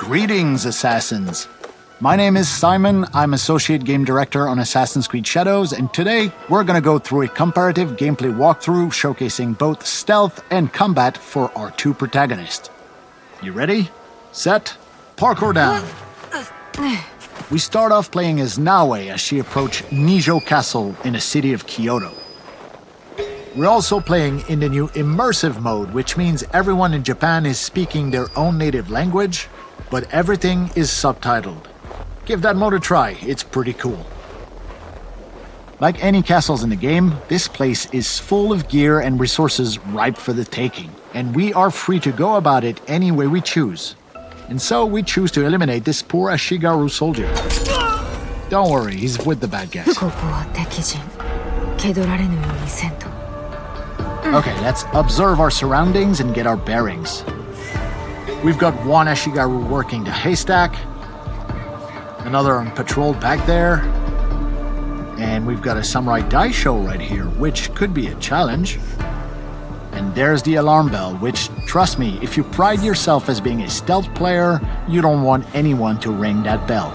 Greetings, Assassins! My name is Simon, I'm Associate Game Director on Assassin's Creed Shadows, and today we're gonna go through a comparative gameplay walkthrough showcasing both stealth and combat for our two protagonists. You ready? Set? Parkour down! We start off playing as Naoe as she approaches Nijo Castle in the city of Kyoto. We're also playing in the new immersive mode, which means everyone in Japan is speaking their own native language, but everything is subtitled. Give that mode a try, it's pretty cool. Like any castles in the game, this place is full of gear and resources ripe for the taking, and we are free to go about it any way we choose. And so we choose to eliminate this poor Ashigaru soldier. Don't worry, he's with the bad guys. Okay, let's observe our surroundings and get our bearings. We've got one Ashigaru working the haystack, another on patrol back there, and we've got a samurai daisho right here, which could be a challenge. And there's the alarm bell, which, trust me, if you pride yourself as being a stealth player, you don't want anyone to ring that bell.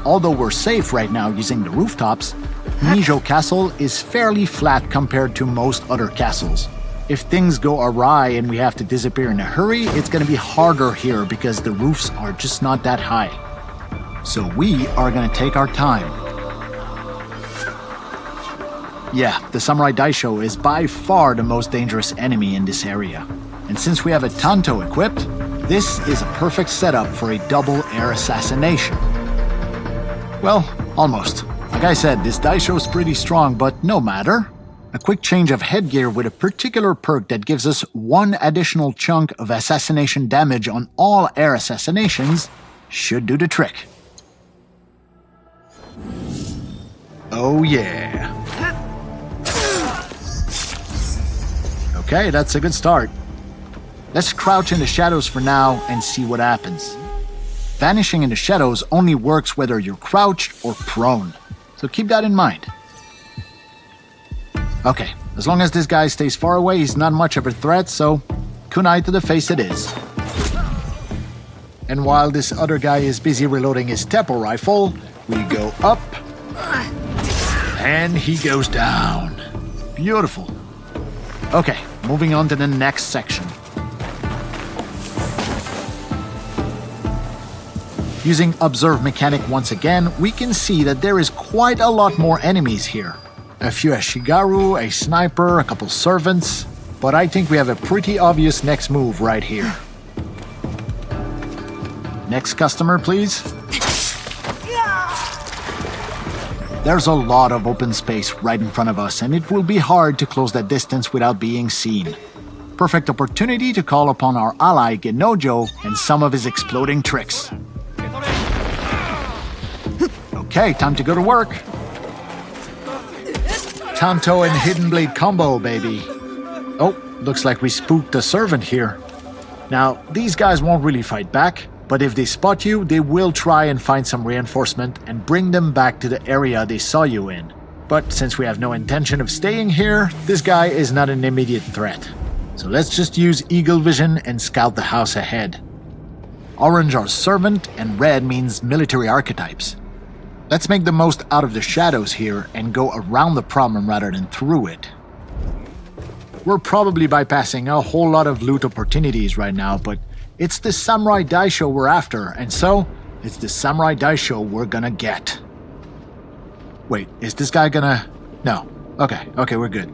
Although we're safe right now using the rooftops, Nijo Castle is fairly flat compared to most other castles. If things go awry and we have to disappear in a hurry, it's gonna be harder here because the roofs are just not that high. So we are gonna take our time. Yeah, the Samurai Daisho is by far the most dangerous enemy in this area. And since we have a Tanto equipped, this is a perfect setup for a double air assassination. Well, almost. Like I said, this Daisho is pretty strong, but no matter. A quick change of headgear with a particular perk that gives us one additional chunk of assassination damage on all air assassinations should do the trick. Oh yeah. Okay, that's a good start. Let's crouch in the shadows for now and see what happens. Vanishing in the shadows only works whether you're crouched or prone, so keep that in mind. Okay, as long as this guy stays far away, he's not much of a threat, so kunai to the face it is. And while this other guy is busy reloading his Teppo rifle, we go up, and he goes down. Beautiful. Okay, moving on to the next section. Using Observe Mechanic once again, we can see that there is quite a lot more enemies here. A few Ashigaru, a sniper, a couple servants, but I think we have a pretty obvious next move right here. Next customer, please. There's a lot of open space right in front of us, and it will be hard to close that distance without being seen. Perfect opportunity to call upon our ally Genojo and some of his exploding tricks. Okay, time to go to work. Tanto and Hidden Blade combo, baby. Oh, looks like we spooked a servant here. Now, these guys won't really fight back, but if they spot you, they will try and find some reinforcement and bring them back to the area they saw you in. But since we have no intention of staying here, this guy is not an immediate threat. So let's just use Eagle Vision and scout the house ahead. Orange are servant and red means military archetypes. Let's make the most out of the shadows here and go around the problem rather than through it. We're probably bypassing a whole lot of loot opportunities right now, but it's the Samurai Daisho we're after, and so it's the Samurai Daisho we're gonna get. Wait, is this guy gonna... No. Okay, we're good.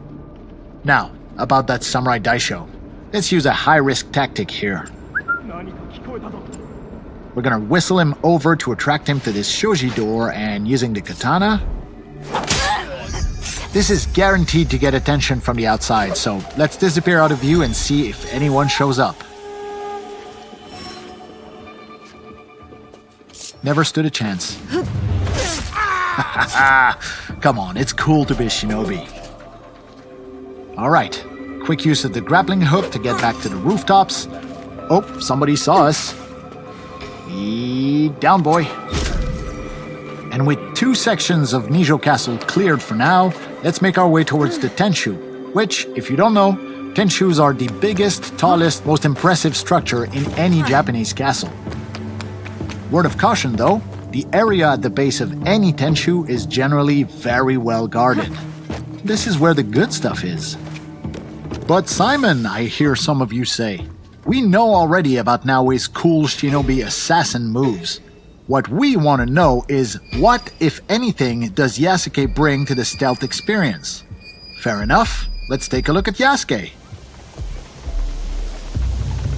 Now, about that Samurai Daisho. Let's use a high-risk tactic here. We're gonna whistle him over to attract him to this shoji door, and using the katana... This is guaranteed to get attention from the outside, so let's disappear out of view and see if anyone shows up. Never stood a chance. Come on, it's cool to be a shinobi. Alright, quick use of the grappling hook to get back to the rooftops. Oh, somebody saw us. Down, boy. And with two sections of Nijo Castle cleared for now, let's make our way towards the Tenshu, which, if you don't know, Tenshus are the biggest, tallest, most impressive structure in any Japanese castle. Word of caution though, the area at the base of any Tenshu is generally very well guarded. This is where the good stuff is. But Simon, I hear some of you say, we know already about Naoe's cool shinobi assassin moves. What we want to know is what, if anything, does Yasuke bring to the stealth experience? Fair enough, let's take a look at Yasuke.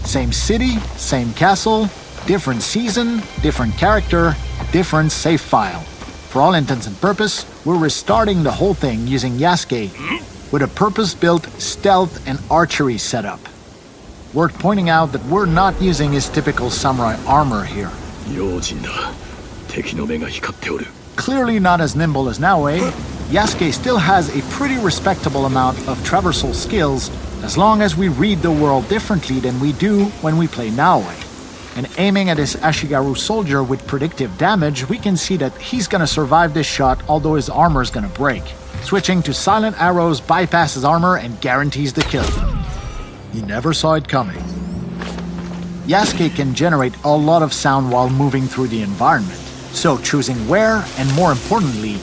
Same city, same castle, different season, different character, different save file. For all intents and purpose, we're restarting the whole thing using Yasuke with a purpose-built stealth and archery setup. Worth pointing out that we're not using his typical samurai armor here. Clearly not as nimble as Naoe, Yasuke still has a pretty respectable amount of traversal skills as long as we read the world differently than we do when we play Naoe. And aiming at his Ashigaru soldier with predictive damage, we can see that he's gonna survive this shot although his armor is gonna break. Switching to silent arrows bypasses armor and guarantees the kill. He never saw it coming. Yasuke can generate a lot of sound while moving through the environment, so choosing where and more importantly,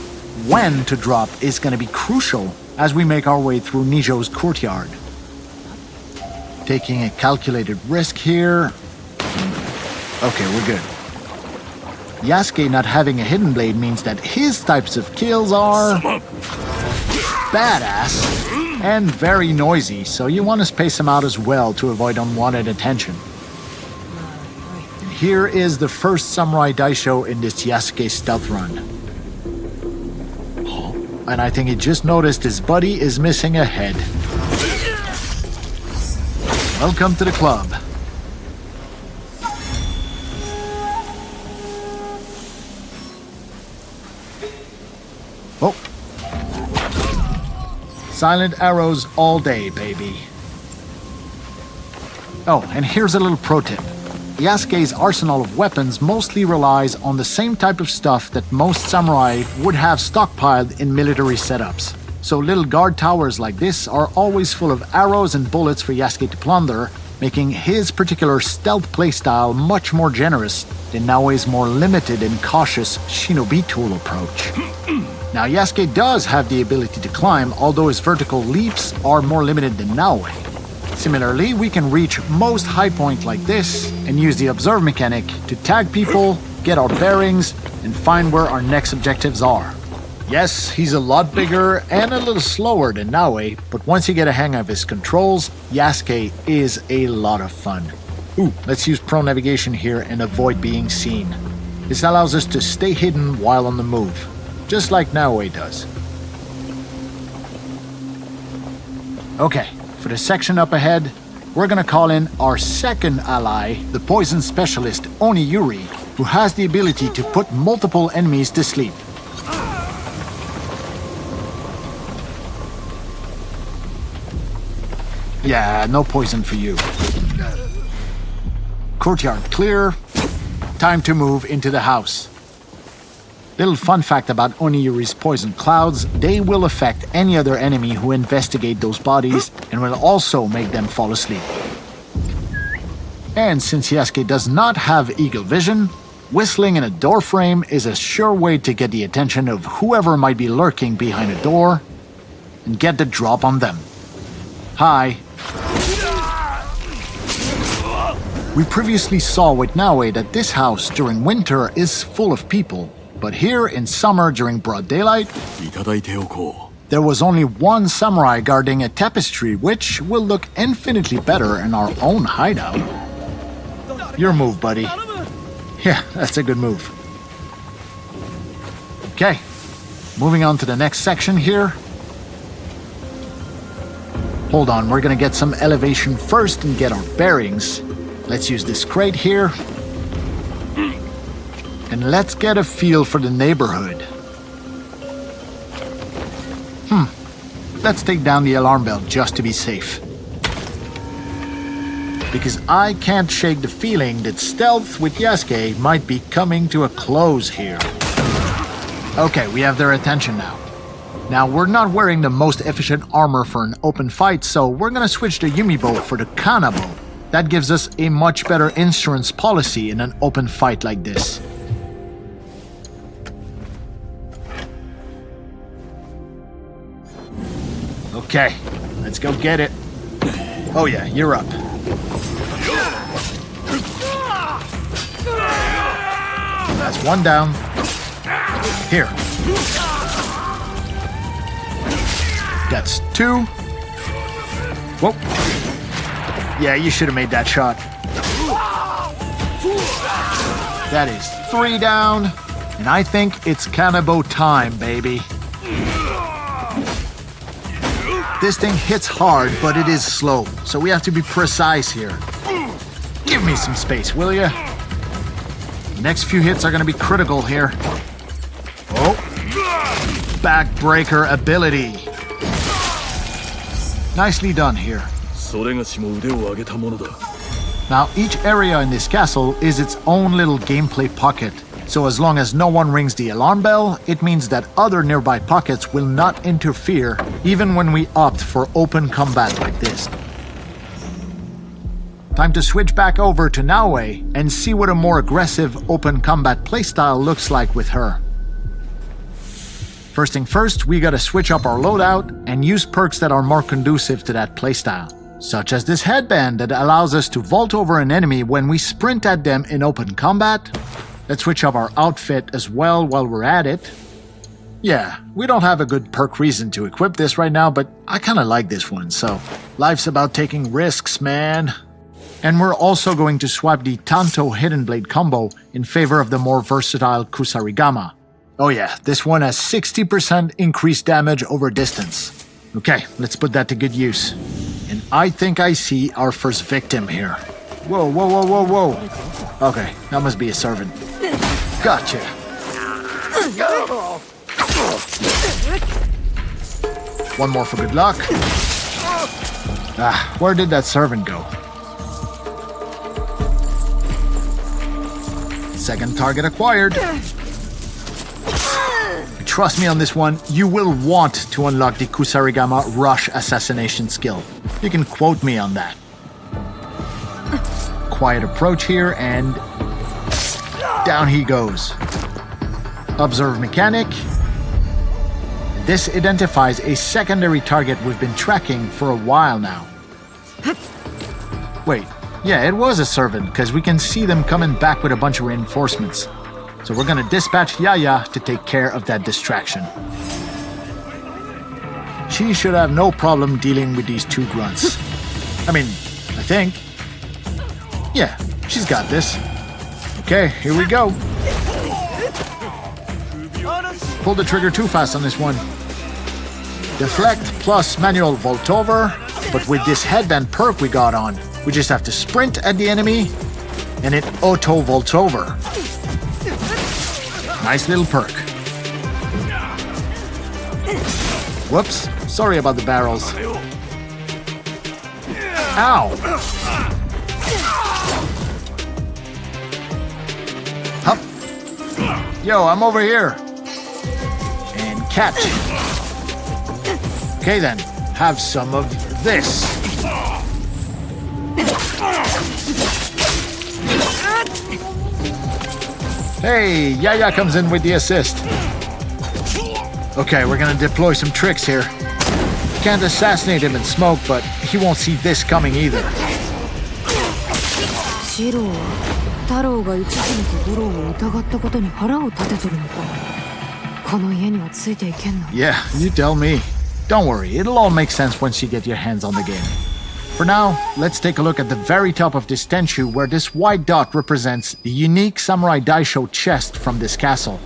when to drop is gonna be crucial as we make our way through Nijo's courtyard. Taking a calculated risk here. Okay, we're good. Yasuke not having a hidden blade means that his types of kills are badass and very noisy, so you want to space him out as well to avoid unwanted attention. Here is the first Samurai Daisho in this Yasuke stealth run. And I think he just noticed his buddy is missing a head. Welcome to the club. Oh. Silent arrows all day, baby. Oh, and here's a little pro tip. Yasuke's arsenal of weapons mostly relies on the same type of stuff that most samurai would have stockpiled in military setups. So little guard towers like this are always full of arrows and bullets for Yasuke to plunder, making his particular stealth playstyle much more generous than Naoe's more limited and cautious shinobi tool approach. Now Yasuke does have the ability to climb, although his vertical leaps are more limited than Naoe. Similarly, we can reach most high point like this and use the observe mechanic to tag people, get our bearings, and find where our next objectives are. Yes, he's a lot bigger and a little slower than Naoe, but once you get a hang of his controls, Yasuke is a lot of fun. Ooh, let's use pro navigation here and avoid being seen. This allows us to stay hidden while on the move, just like Naoe does. Okay, for the section up ahead, we're gonna call in our second ally, the poison specialist Oniyuri, who has the ability to put multiple enemies to sleep. Yeah, no poison for you. Courtyard clear. Time to move into the house. Little fun fact about Oniyuri's poison clouds, they will affect any other enemy who investigate those bodies and will also make them fall asleep. And since Yasuke does not have eagle vision, whistling in a door frame is a sure way to get the attention of whoever might be lurking behind a door and get the drop on them. Hi. We previously saw with Naoe that this house during winter is full of people, but here in summer during broad daylight, there was only one samurai guarding a tapestry, which will look infinitely better in our own hideout. Your move, buddy. Yeah, that's a good move. Okay, moving on to the next section here. Hold on, we're gonna get some elevation first and get our bearings. Let's use this crate here. And let's get a feel for the neighborhood. Let's take down the alarm bell just to be safe. Because I can't shake the feeling that stealth with Yasuke might be coming to a close here. Okay, we have their attention now. Now, we're not wearing the most efficient armor for an open fight, so we're gonna switch the Yumi bow for the Kana bow. That gives us a much better insurance policy in an open fight like this. Okay, let's go get it. Oh yeah, you're up. That's one down. Here. That's two. Whoa. Yeah, you should have made that shot. That is three down. And I think it's Kanabo time, baby. This thing hits hard, but it is slow, so we have to be precise here. Give me some space, will ya? The next few hits are gonna be critical here. Oh. Backbreaker ability. Nicely done here. Now, each area in this castle is its own little gameplay pocket. So as long as no one rings the alarm bell, it means that other nearby pockets will not interfere, even when we opt for open combat like this. Time to switch back over to Naoe and see what a more aggressive open combat playstyle looks like with her. First thing first, we gotta switch up our loadout and use perks that are more conducive to that playstyle, such as this headband that allows us to vault over an enemy when we sprint at them in open combat. Let's switch up our outfit as well while we're at it. Yeah, we don't have a good perk reason to equip this right now, but I kinda like this one, so life's about taking risks, man. And we're also going to swap the Tanto Hidden Blade combo in favor of the more versatile Kusarigama. Oh yeah, this one has 60% increased damage over distance. Okay, let's put that to good use. And I think I see our first victim here. Whoa, whoa, whoa, whoa, whoa. Okay, that must be a servant. Gotcha. One more for good luck. Ah, where did that servant go? Second target acquired. Trust me on this one, you will want to unlock the Kusarigama Rush Assassination skill. You can quote me on that. Quiet approach here, and down he goes. Observe mechanic. This identifies a secondary target we've been tracking for a while now. Wait, yeah, it was a servant, because we can see them coming back with a bunch of reinforcements. So we're gonna dispatch Yaya to take care of that distraction. She should have no problem dealing with these two grunts. I mean, I think. Yeah, she's got this. Okay, here we go. Pull the trigger too fast on this one. Deflect plus manual vault over, but with this headband perk we got on, we just have to sprint at the enemy and it auto vaults over. Nice little perk. Whoops, sorry about the barrels. Ow! Hup. Yo, I'm over here. And catch. Okay then, have some of this. Hey, Yaya comes in with the assist. Okay, we're gonna deploy some tricks here. Can't assassinate him in smoke, but he won't see this coming either. Yeah, you tell me. Don't worry, it'll all make sense once you get your hands on the game. For now, let's take a look at the very top of this Tenchu where this white dot represents the unique Samurai Daisho chest from this castle.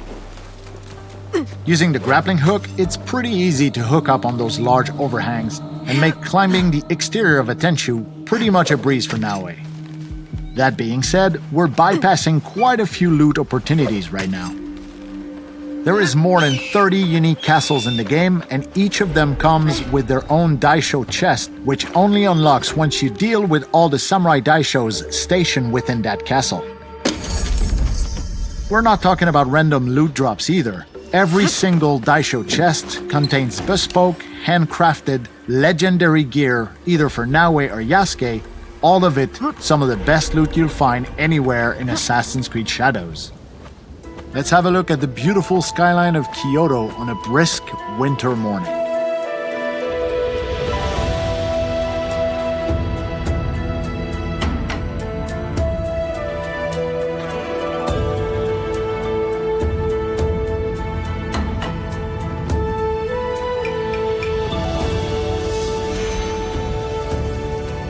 Using the grappling hook, it's pretty easy to hook up on those large overhangs and make climbing the exterior of a Tenchu pretty much a breeze for Naoe. That being said, we're bypassing quite a few loot opportunities right now. There is more than 30 unique castles in the game, and each of them comes with their own Daisho chest, which only unlocks once you deal with all the Samurai Daishos stationed within that castle. We're not talking about random loot drops either. Every single daisho chest contains bespoke, handcrafted, legendary gear, either for Naoe or Yasuke, all of it some of the best loot you'll find anywhere in Assassin's Creed Shadows. Let's have a look at the beautiful skyline of Kyoto on a brisk winter morning.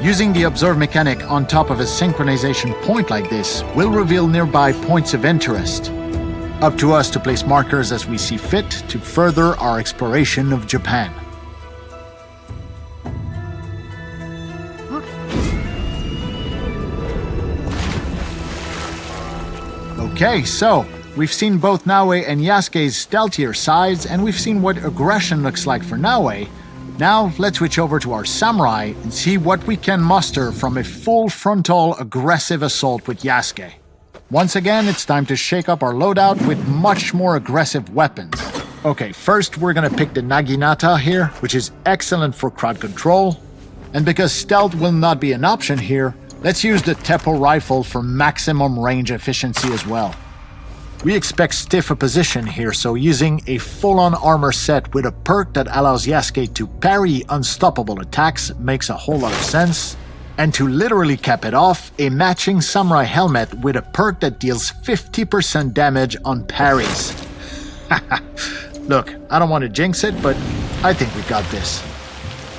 Using the observe mechanic on top of a synchronization point like this will reveal nearby points of interest. Up to us to place markers as we see fit to further our exploration of Japan. Okay, so we've seen both Naoe and Yasuke's stealthier sides, and we've seen what aggression looks like for Naoe. Now, let's switch over to our samurai and see what we can muster from a full frontal aggressive assault with Yasuke. Once again, it's time to shake up our loadout with much more aggressive weapons. Okay, first we're gonna pick the Naginata here, which is excellent for crowd control. And because stealth will not be an option here, let's use the Teppo rifle for maximum range efficiency as well. We expect stiff opposition here, so using a full-on armor set with a perk that allows Yasuke to parry unstoppable attacks makes a whole lot of sense. And to literally cap it off, a matching samurai helmet with a perk that deals 50% damage on parries. Look, I don't want to jinx it, but I think we got this.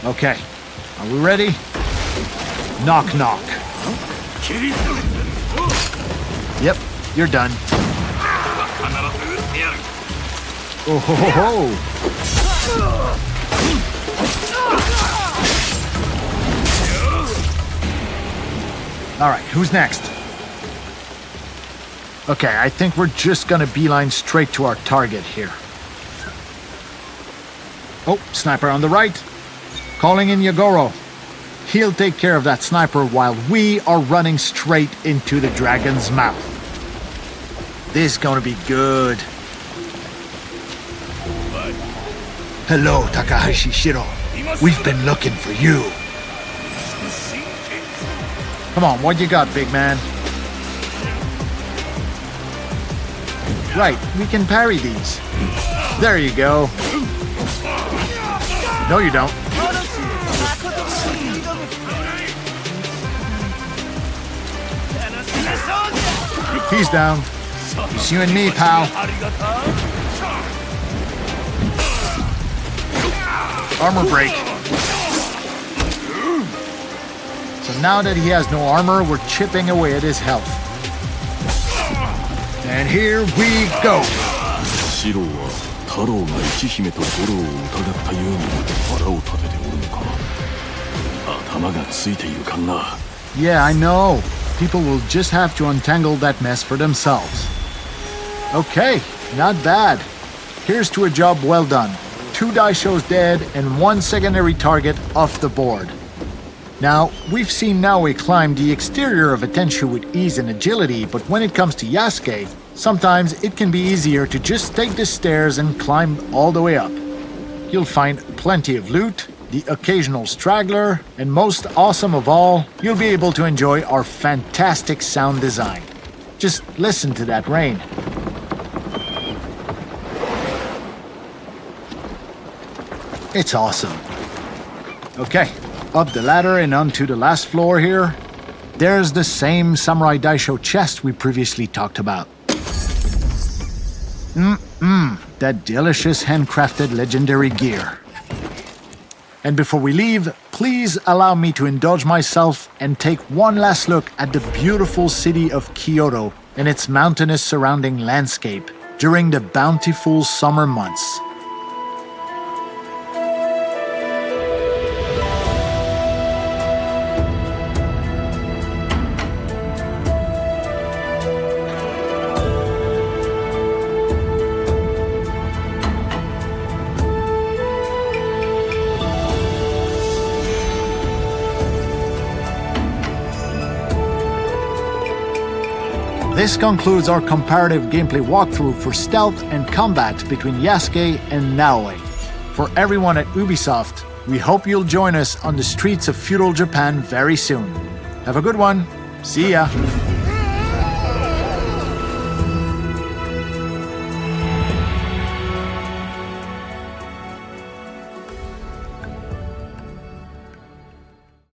Okay, are we ready? Knock knock. Yep, you're done. Oh ho ho ho! Alright, who's next? Okay, I think we're just gonna beeline straight to our target here. Oh, sniper on the right. Calling in Yagoro. He'll take care of that sniper while we are running straight into the dragon's mouth. This is gonna be good. Hello, Takahashi Shiro. We've been looking for you. Come on, what you got, big man? Right, we can parry these. There you go. No, you don't. He's down. It's you and me, pal. Armor break. So now that he has no armor, we're chipping away at his health. And here we go. Yeah, I know. People will just have to untangle that mess for themselves. Okay, not bad. Here's to a job well done. 2 daishos dead and 1 secondary target off the board. Now, we've seen Naoe climb the exterior of a Tenshu with ease and agility, but when it comes to Yasuke, sometimes it can be easier to just take the stairs and climb all the way up. You'll find plenty of loot, the occasional straggler, and most awesome of all, you'll be able to enjoy our fantastic sound design. Just listen to that rain. It's awesome. Okay, up the ladder and onto the last floor here. There's the same Samurai Daisho chest we previously talked about. That delicious handcrafted legendary gear. And before we leave, please allow me to indulge myself and take one last look at the beautiful city of Kyoto and its mountainous surrounding landscape during the bountiful summer months. This concludes our comparative gameplay walkthrough for stealth and combat between Yasuke and Naoe. For everyone at Ubisoft, we hope you'll join us on the streets of feudal Japan very soon. Have a good one. See ya!